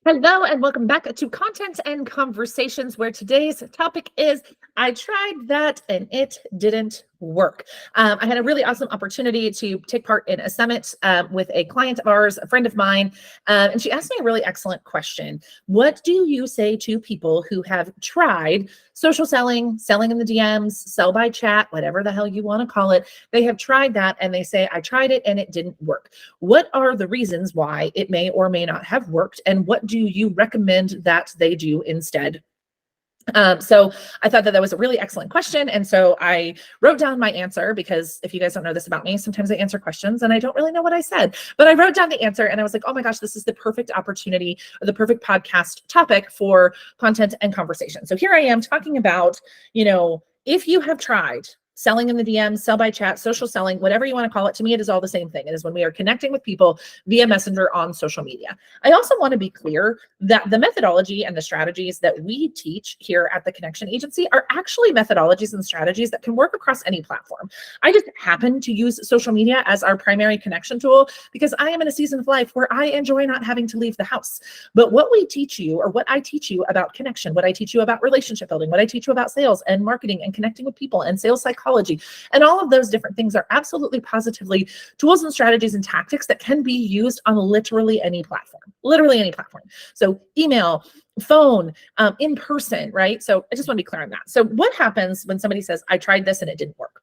Hello and welcome back to Content and Conversations, where today's topic is I tried that and it didn't work. I had a really awesome opportunity to take part in a summit with a client of ours, a friend of mine, and she asked me a really excellent question. What do you say to people who have tried social selling, selling in the DMs, sell by chat, whatever the hell you want to call it? They have tried that and they say, I tried it and it didn't work. What are the reasons why it may or may not have worked? And what do you recommend that they do instead? So I thought that was a really excellent question. And so I wrote down my answer, because if you guys don't know this about me, sometimes I answer questions and I don't really know what I said, but I wrote down the answer and I was like, oh my gosh, this is the perfect opportunity or the perfect podcast topic for content and conversation. So here I am talking about, if you have tried selling in the DMs, sell by chat, social selling, whatever you want to call it. To me, it is all the same thing. It is when we are connecting with people via Messenger on social media. I also want to be clear that the methodology and the strategies that we teach here at the Connection Agency are actually methodologies and strategies that can work across any platform. I just happen to use social media as our primary connection tool because I am in a season of life where I enjoy not having to leave the house. But what we teach you, or what I teach you about connection, what I teach you about relationship building, what I teach you about sales and marketing and connecting with people and sales psychology, and all of those different things are absolutely positively tools and strategies and tactics that can be used on literally any platform, So email, phone, in person, right? So I just want to be clear on that. So what happens when somebody says, I tried this and it didn't work?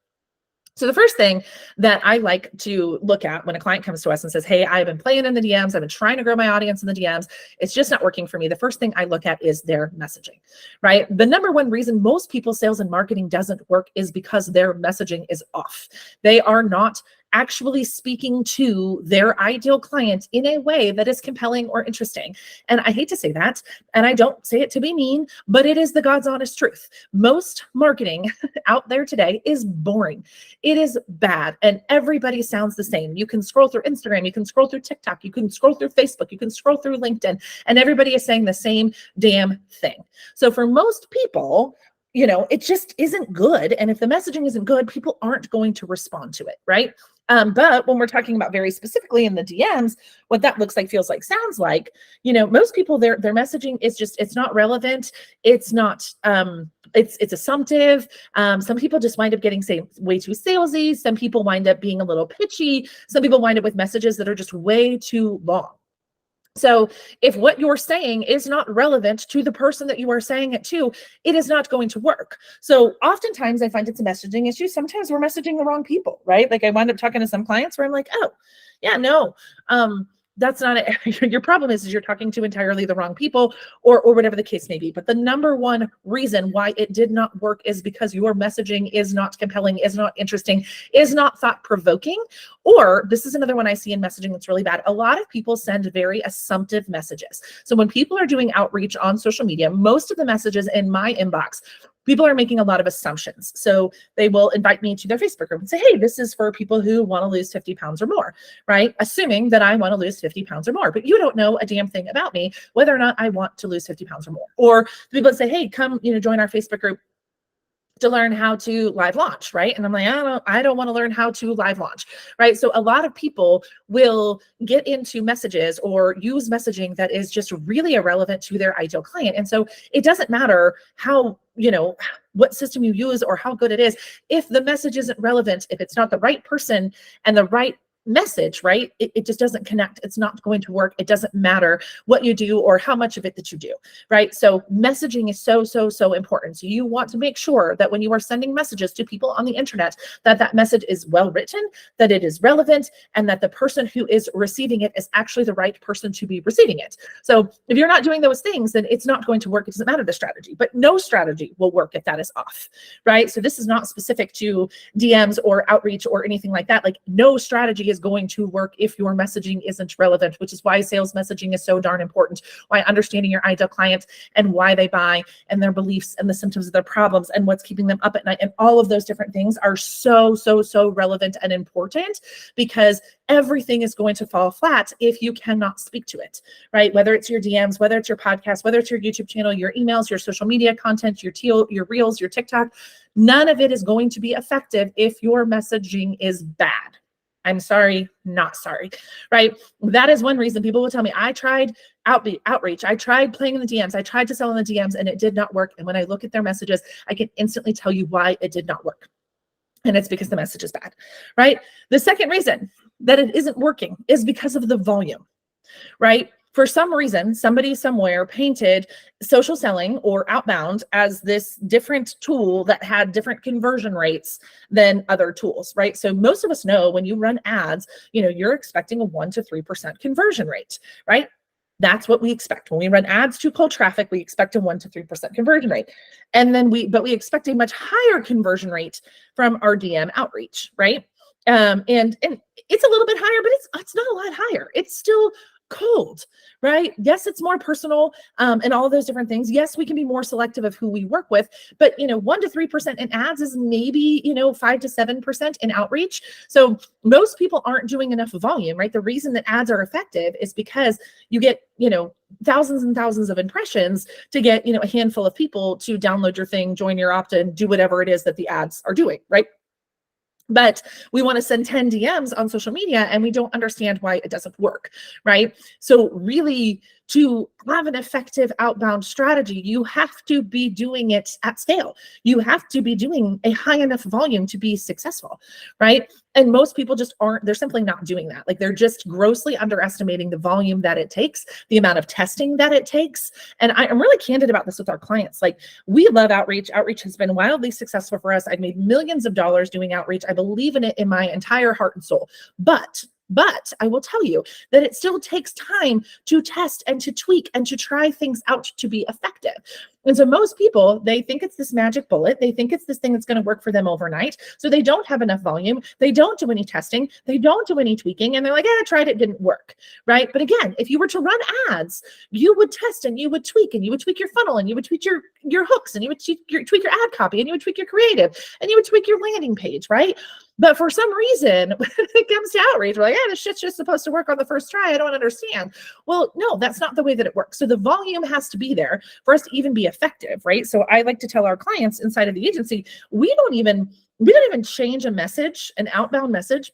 So the first thing that I like to look at when a client comes to us and says, hey, I've been playing in the DMs, I've been trying to grow my audience in the DMs, it's just not working for me. The first thing I look at is their messaging, right? The number one reason most people's sales and marketing doesn't work is because their messaging is off. They are not actually speaking to their ideal client in a way that is compelling or interesting. And I hate to say that, and I don't say it to be mean, but it is the God's honest truth. Most marketing out there today is boring. It is bad, and everybody sounds the same. You can scroll through Instagram, you can scroll through TikTok, you can scroll through Facebook, you can scroll through LinkedIn, and everybody is saying the same damn thing. So for most people, it just isn't good. And if the messaging isn't good, people aren't going to respond to it, right? But when we're talking about very specifically in the DMs, what that looks like, feels like, sounds like, most people, their messaging is just, it's not relevant. It's not, it's assumptive. Some people just wind up getting, say, way too salesy. Some people wind up being a little pitchy. Some people wind up with messages that are just way too long. So if what you're saying is not relevant to the person that you are saying it to, it is not going to work. So oftentimes I find it's a messaging issue. Sometimes we're messaging the wrong people, right? Like I wind up talking to some clients where I'm like, oh, yeah, no, that's not it. Your problem is you're talking to entirely the wrong people, or whatever the case may be. But the number one reason why it did not work is because your messaging is not compelling, is not interesting, is not thought-provoking. Or this is another one I see in messaging that's really bad. A lot of people send very assumptive messages. So when people are doing outreach on social media, most of the messages in my inbox, people are making a lot of assumptions. So they will invite me to their Facebook group and say, hey, this is for people who want to lose 50 pounds or more, right? Assuming that I want to lose 50 pounds or more, but you don't know a damn thing about me, whether or not I want to lose 50 pounds or more. Or people say, hey, come, join our Facebook group to learn how to live launch, right? And I'm like, I don't want to learn how to live launch, right? So a lot of people will get into messages or use messaging that is just really irrelevant to their ideal client. And so it doesn't matter how, what system you use or how good it is. If the message isn't relevant, if it's not the right person and the right message, right? It just doesn't connect. It's not going to work. It doesn't matter what you do or how much of it that you do, right? So messaging is so, so, so important. So you want to make sure that when you are sending messages to people on the internet, that message is well written, that it is relevant, and that the person who is receiving it is actually the right person to be receiving it. So if you're not doing those things, then it's not going to work. It doesn't matter the strategy, but no strategy will work if that is off, right? So this is not specific to DMs or outreach or anything like that. Like no strategy is going to work if your messaging isn't relevant, which is why sales messaging is so darn important, why understanding your ideal client and why they buy and their beliefs and the symptoms of their problems and what's keeping them up at night and all of those different things are so, so, so relevant and important, because everything is going to fall flat if you cannot speak to it, right? Whether it's your DMs, whether it's your podcast, whether it's your YouTube channel, your emails, your social media content, your reels, your TikTok, none of it is going to be effective if your messaging is bad. I'm sorry, not sorry, right? That is one reason people will tell me, I tried outreach, I tried playing in the DMs, I tried to sell in the DMs and it did not work. And when I look at their messages, I can instantly tell you why it did not work. And it's because the message is bad, right? The second reason that it isn't working is because of the volume, right? For some reason, somebody somewhere painted social selling or outbound as this different tool that had different conversion rates than other tools, right? So most of us know when you run ads, you're expecting a 1 to 3% conversion rate, right? That's what we expect. When we run ads to cold traffic, we expect a 1 to 3% conversion rate. And then we expect a much higher conversion rate from our DM outreach, right? And it's a little bit higher, but it's not a lot higher. It's still cold, right? Yes, it's more personal, and all of those different things. Yes, we can be more selective of who we work with, but 1 to 3% in ads is maybe 5 to 7% in outreach. So most people aren't doing enough volume, right? The reason that ads are effective is because you get thousands and thousands of impressions to get a handful of people to download your thing, join your opt-in, do whatever it is that the ads are doing, right? But we want to send 10 DMs on social media and we don't understand why it doesn't work, right? So really, to have an effective outbound strategy, you have to be doing it at scale. You have to be doing a high enough volume to be successful, right? And most people just aren't, they're simply not doing that. Like they're just grossly underestimating the volume that it takes, the amount of testing that it takes. And I'm really candid about this with our clients. Like we love outreach. Outreach has been wildly successful for us. I've made millions of dollars doing outreach. I believe in it in my entire heart and soul. But I will tell you that it still takes time to test and to tweak and to try things out to be effective. And so most people, they think it's this magic bullet. They think it's this thing that's going to work for them overnight. So they don't have enough volume. They don't do any testing. They don't do any tweaking. And they're like, I tried it, didn't work, right? But again, if you were to run ads, you would test and you would tweak and you would tweak your funnel and you would tweak your hooks and you would tweak your ad copy and you would tweak your creative and you would tweak your landing page, right? But for some reason, when it comes to outreach, we're like, this shit's just supposed to work on the first try. I don't understand. Well, no, that's not the way that it works. So the volume has to be there for us to even be effective, right? So I like to tell our clients inside of the agency, we don't even change a message, an outbound message,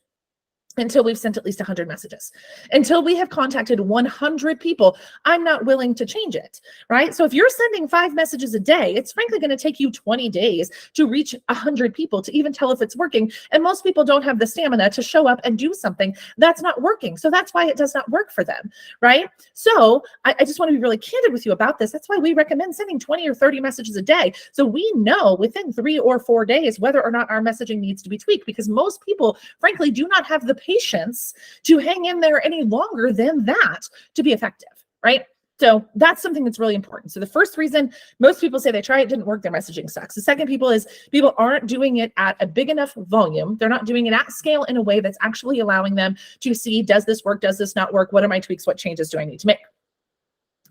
until we've sent at least 100 messages, until we have contacted 100 people. I'm not willing to change it, right? So if you're sending 5 messages a day, it's frankly going to take you 20 days to reach 100 people to even tell if it's working. And most people don't have the stamina to show up and do something that's not working. So that's why it does not work for them, right? So I just want to be really candid with you about this. That's why we recommend sending 20 or 30 messages a day. So we know within 3 or 4 days whether or not our messaging needs to be tweaked, because most people, frankly, do not have the patience to hang in there any longer than that to be effective, right? So that's something that's really important. So the first reason most people say they try it, didn't work, their messaging sucks. The second is people aren't doing it at a big enough volume. They're not doing it at scale in a way that's actually allowing them to see, does this work? Does this not work? What are my tweaks? What changes do I need to make?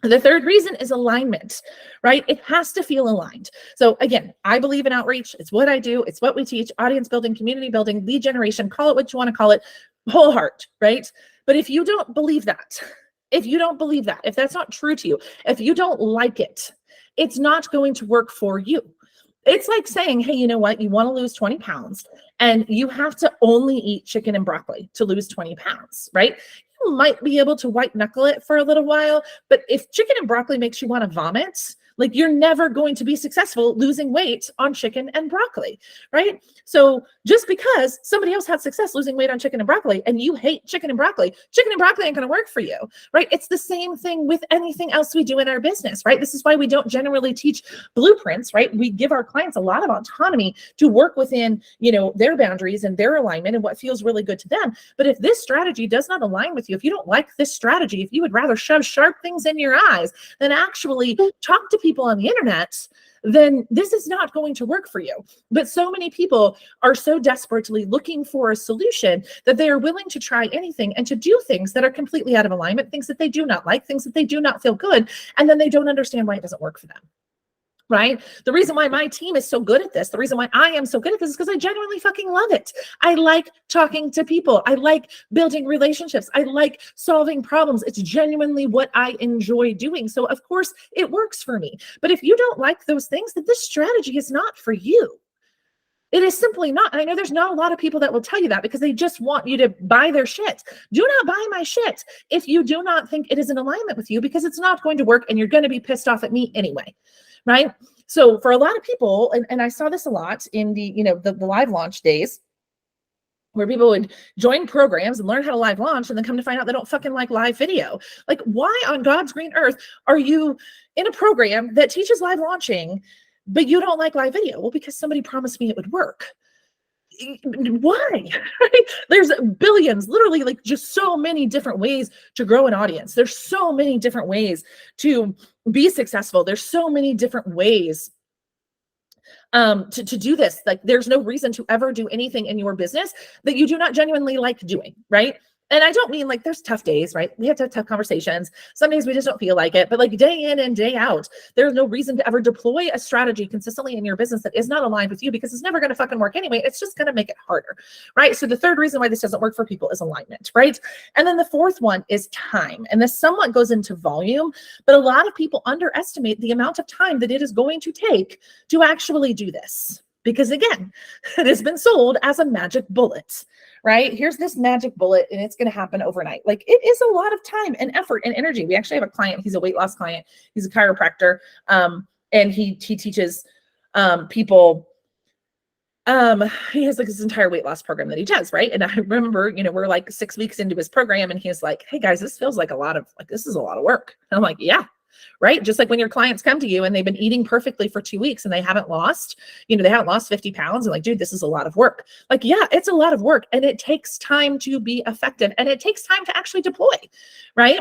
The third reason is alignment, right? It has to feel aligned. So again, I believe in outreach. It's what I do. It's what we teach: audience building, community building, lead generation, call it what you want to call it, whole heart, right? But if you don't believe that, if that's not true to you, if you don't like it, it's not going to work for you. It's like saying, hey, you know what? You want to lose 20 pounds and you have to only eat chicken and broccoli to lose 20 pounds, right? You might be able to white knuckle it for a little while, but if chicken and broccoli makes you want to vomit, like you're never going to be successful losing weight on chicken and broccoli, right? So just because somebody else had success losing weight on chicken and broccoli and you hate chicken and broccoli ain't going to work for you, right? It's the same thing with anything else we do in our business, right? This is why we don't generally teach blueprints, right? We give our clients a lot of autonomy to work within, their boundaries and their alignment and what feels really good to them. But if this strategy does not align with you, if you don't like this strategy, if you would rather shove sharp things in your eyes than actually talk to people on the internet, then this is not going to work for you. But so many people are so desperately looking for a solution that they are willing to try anything and to do things that are completely out of alignment, things that they do not like, things that they do not feel good, and then they don't understand why it doesn't work for them. Right? The reason why my team is so good at this, the reason why I am so good at this is because I genuinely fucking love it. I like talking to people. I like building relationships. I like solving problems. It's genuinely what I enjoy doing. So of course it works for me. But if you don't like those things, then this strategy is not for you. It is simply not. And I know there's not a lot of people that will tell you that because they just want you to buy their shit. Do not buy my shit if you do not think it is in alignment with you, because it's not going to work and you're going to be pissed off at me anyway, right? So for a lot of people, and I saw this a lot in the, the live launch days, where people would join programs and learn how to live launch and then come to find out they don't fucking like live video. Like, why on God's green earth are you in a program that teaches live launching, but you don't like live video? Well, because somebody promised me it would work. Why? There's billions, literally, like just so many different ways to grow an audience. There's so many different ways to be successful. There's so many different ways to do this. Like, there's no reason to ever do anything in your business that you do not genuinely like doing, right? And I don't mean like there's tough days, right? We have to have tough conversations. Some days we just don't feel like it, but like day in and day out, there's no reason to ever deploy a strategy consistently in your business that is not aligned with you, because it's never going to fucking work anyway. It's just going to make it harder, right? So the third reason why this doesn't work for people is alignment, right? And then the fourth one is time. And this somewhat goes into volume, but a lot of people underestimate the amount of time that it is going to take to actually do this. Because again, it has been sold as a magic bullet, right? Here's this magic bullet and it's going to happen overnight. Like, it is a lot of time and effort and energy. We actually have a client. He's a weight loss client. He's a chiropractor. And he teaches people. He has like this entire weight loss program that he does, right? And I remember, we're like 6 weeks into his program and he's like, hey guys, this feels like this is a lot of work. And I'm like, yeah. Right? Just like when your clients come to you and they've been eating perfectly for 2 weeks and they haven't lost, they haven't lost 50 pounds, and like, dude, this is a lot of work. Like, yeah, it's a lot of work and it takes time to be effective and it takes time to actually deploy, right?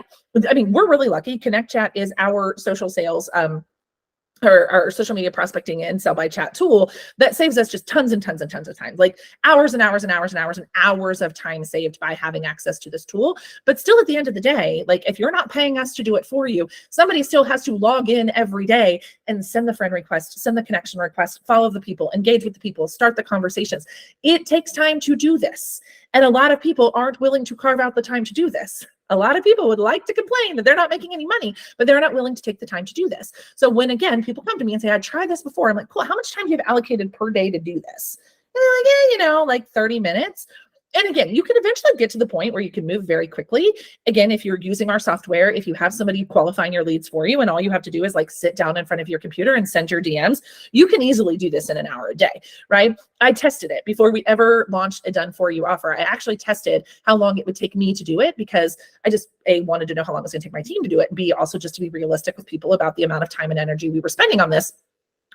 I mean, we're really lucky. Connect Chat is our social sales, our social media prospecting and sell by chat tool that saves us just tons and tons and tons of time, like hours and hours and hours and hours and hours of time saved by having access to this tool. But still, at the end of the day, like, if you're not paying us to do it for you, somebody still has to log in every day and send the friend request, send the connection request, follow the people, engage with the people, start the conversations. It takes time to do this. And a lot of people aren't willing to carve out the time to do this. A lot of people would like to complain that they're not making any money, but they're not willing to take the time to do this. So when, again, people come to me and say, I tried this before, I'm like, cool, how much time do you have allocated per day to do this? And they're like, yeah, like 30 minutes. And again, you can eventually get to the point where you can move very quickly. Again, if you're using our software, if you have somebody qualifying your leads for you and all you have to do is like sit down in front of your computer and send your DMs, you can easily do this in an hour a day, right? I tested it before we ever launched a done for you offer. I actually tested how long it would take me to do it, because I just, A, wanted to know how long it was going to take my team to do it. And B, also just to be realistic with people about the amount of time and energy we were spending on this.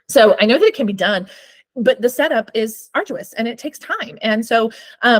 So I know that it can be done, but the setup is arduous and it takes time. And so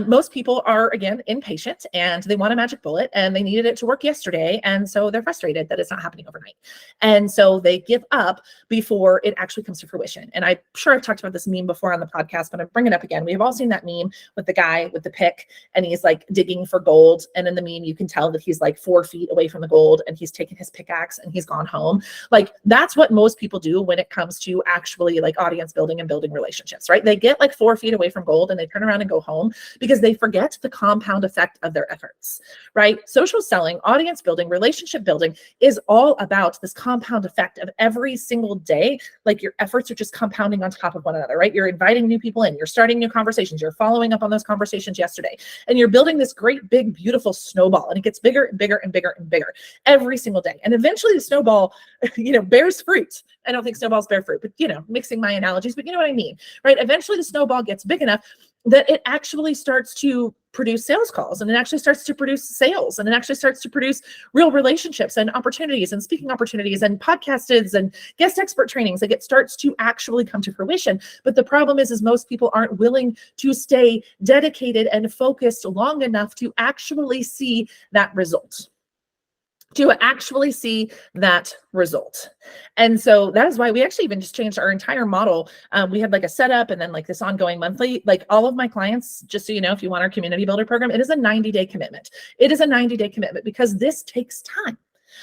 most people are, again, impatient and they want a magic bullet and they needed it to work yesterday. And so they're frustrated that it's not happening overnight. And so they give up before it actually comes to fruition. And I'm sure I've talked about this meme before on the podcast, but I'm bringing it up again. We've all seen that meme with the guy with the pick and he's like digging for gold. And in the meme, you can tell that he's like 4 feet away from the gold and he's taken his pickaxe and he's gone home. Like, that's what most people do when it comes to actually like audience building and building relationships, right? They get like 4 feet away from gold and they turn around and go home because they forget the compound effect of their efforts, right? Social selling, audience building, relationship building is all about this compound effect of every single day. Like, your efforts are just compounding on top of one another, right? You're inviting new people in, you're starting new conversations, you're following up on those conversations yesterday, and you're building this great, big, beautiful snowball, and it gets bigger and bigger and bigger and bigger every single day. And eventually the snowball, bears fruit. I don't think snowballs bear fruit, but, mixing my analogies, but you know what I mean, right? Eventually the snowball gets big enough that it actually starts to produce sales calls, and it actually starts to produce sales, and it actually starts to produce real relationships and opportunities and speaking opportunities and podcasts and guest expert trainings. Like, it starts to actually come to fruition. But the problem is most people aren't willing to stay dedicated and focused long enough to actually see that result. And so that is why we actually even just changed our entire model. We had like a setup and then like this ongoing monthly, like all of my clients, just so you know, if you want our community builder program, it is a 90-day commitment. It is a 90-day commitment because this takes time.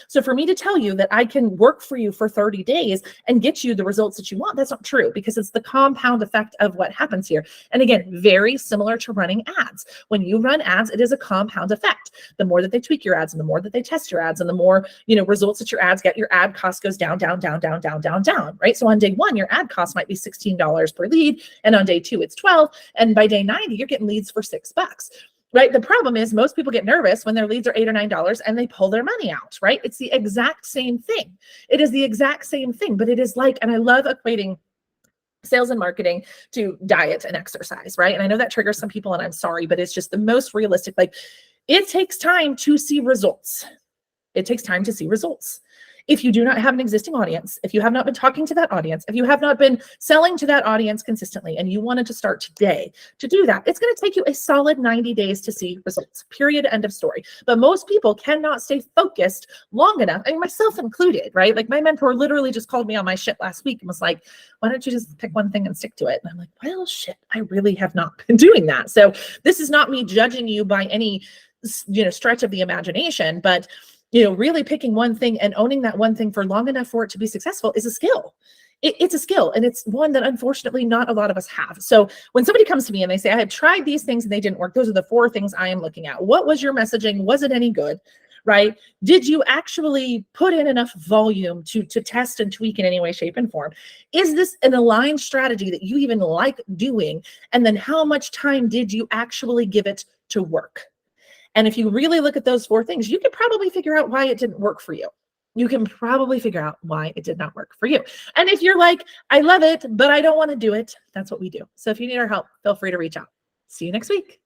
So for me to tell you that I can work for you for 30 days and get you the results that you want, that's not true, because it's the compound effect of what happens here. And again, very similar to running ads. When you run ads, it is a compound effect. The more that they tweak your ads and the more that they test your ads and the more, results that your ads get, your ad cost goes down, down, down, down, down, down, down, right? So on day one, your ad cost might be $16 per lead. And on day two, it's 12. And by day 90, you're getting leads for $6. Right? The problem is most people get nervous when their leads are $8 or $9 and they pull their money out, right? It's the exact same thing. It is the exact same thing, but it is like, and I love equating sales and marketing to diet and exercise, right? And I know that triggers some people and I'm sorry, but it's just the most realistic. Like, it takes time to see results. It takes time to see results. If you do not have an existing audience, if you have not been talking to that audience, if you have not been selling to that audience consistently, and you wanted to start today to do that, it's going to take you a solid 90 days to see results, period, end of story. But most people cannot stay focused long enough, and myself included, right? Like, my mentor literally just called me on my shit last week and was like, why don't you just pick one thing and stick to it? And I'm like, well, shit, I really have not been doing that. So this is not me judging you by any, stretch of the imagination, but really picking one thing and owning that one thing for long enough for it to be successful is a skill. It's a skill, and it's one that unfortunately not a lot of us have. So when somebody comes to me and they say, I have tried these things and they didn't work, those are the 4 things I am looking at. What was your messaging? Was it any good? Right? Did you actually put in enough volume to test and tweak in any way, shape, and form? Is this an aligned strategy that you even like doing? And then how much time did you actually give it to work? And if you really look at those 4 things, you can probably figure out why it didn't work for you. You can probably figure out why it did not work for you. And if you're like, I love it, but I don't want to do it, that's what we do. So if you need our help, feel free to reach out. See you next week.